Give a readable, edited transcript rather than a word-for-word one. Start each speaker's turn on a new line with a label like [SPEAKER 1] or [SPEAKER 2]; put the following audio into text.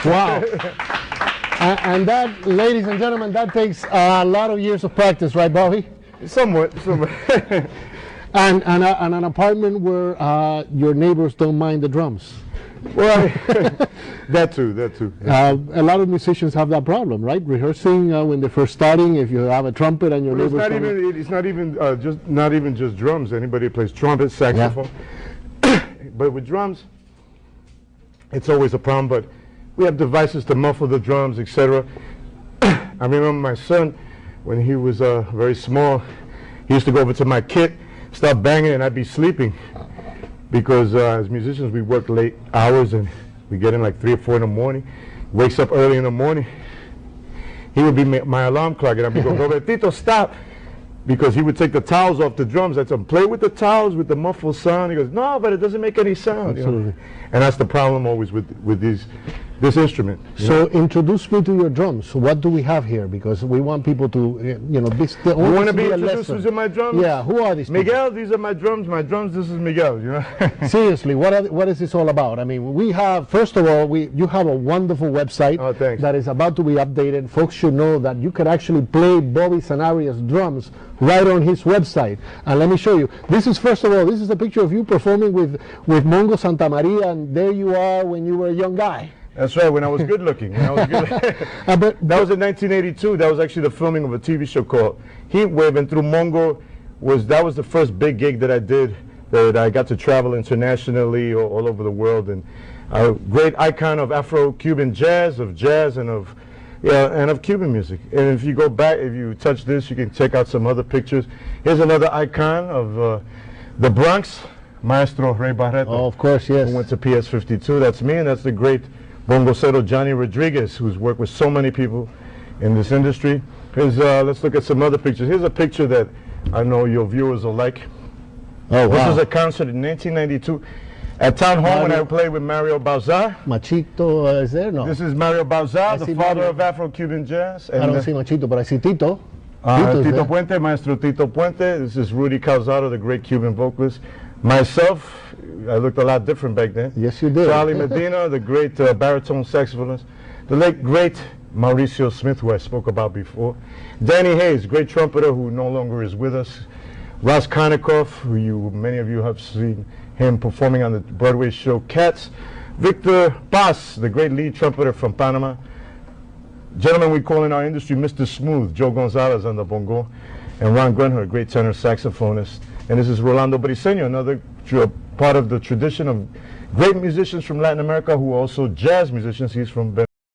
[SPEAKER 1] Wow. And that, ladies and gentlemen, that takes a lot of years of practice, right, Bobby?
[SPEAKER 2] Somewhat.
[SPEAKER 1] And an apartment where your neighbors don't mind the drums.
[SPEAKER 2] Well, that too.
[SPEAKER 1] A lot of musicians have that problem, right? Rehearsing when they're first starting, if you have a trumpet and your neighbors
[SPEAKER 2] it's not even just drums. Anybody plays trumpet, saxophone. Yeah. But with drums, it's always a problem. But we have devices to muffle the drums, etc. I remember my son, when he was very small, he used to go over to my kit, start banging, and I'd be sleeping. Because as musicians, we work late hours, and we get in like 3 or 4 in the morning. Wakes up early in the morning. He would be my alarm clock, and I'd be going, Robertito, stop. Because he would take the towels off the drums. I'd say, play with the towels with the muffled sound. He goes, no, but it doesn't make any sound.
[SPEAKER 1] Absolutely.
[SPEAKER 2] You know? And that's the problem always with this instrument.
[SPEAKER 1] So introduce me to your drums. What do we have here? Because we want people to, you know, this.
[SPEAKER 2] You want to be introduced to my drums?
[SPEAKER 1] Yeah. Who are these
[SPEAKER 2] Miguel,
[SPEAKER 1] people?
[SPEAKER 2] these are my drums. My drums, this is Miguel. You know.
[SPEAKER 1] Seriously, what is this all about? I mean, we have, first of all, you have a wonderful website that is about to be updated. Folks should know that you can actually play Bobby Sanaria's drums right on his website. And let me show you. This is, first of all, this is a picture of you performing with Mongo Santa Maria, and there you are when you were a young guy.
[SPEAKER 2] That's right, when I was good looking. That was in 1982. That was actually the filming of a TV show called Heat Wave, and through Mongo, that was the first big gig that I did, that I got to travel internationally all over the world, and a great icon of Afro-Cuban jazz, and of Cuban music. And if you go back, if you touch this, you can check out some other pictures. Here's another icon of the Bronx, Maestro Ray Barreto.
[SPEAKER 1] Oh, of course, yes.
[SPEAKER 2] Who went to PS52. That's me, and that's the great bongocero Johnny Rodriguez, who's worked with so many people in this industry. Let's look at some other pictures. Here's a picture that I know your viewers will like.
[SPEAKER 1] Oh, wow.
[SPEAKER 2] This is a concert in 1992 at Town Hall when I played with Mario Bauzá.
[SPEAKER 1] Machito is there? No.
[SPEAKER 2] This is Mario Bauzá, the father of Afro-Cuban jazz.
[SPEAKER 1] And I don't see Machito, but I see Tito.
[SPEAKER 2] Tito Puente, Maestro Tito Puente. This is Rudy Calzado, the great Cuban vocalist. Myself, I looked a lot different back then.
[SPEAKER 1] Yes, you did.
[SPEAKER 2] Charlie Medina, the great baritone saxophonist. The late, great Mauricio Smith, who I spoke about before. Danny Hayes, great trumpeter who no longer is with us. Ross Konikoff, who many of you have seen him performing on the Broadway show Cats. Victor Paz, the great lead trumpeter from Panama. Gentlemen we call in our industry Mr. Smooth, Joe Gonzalez on the bongo. And Ron Grunher, a great tenor saxophonist. And this is Rolando Briceño, another part of the tradition of great musicians from Latin America who are also jazz musicians. He's from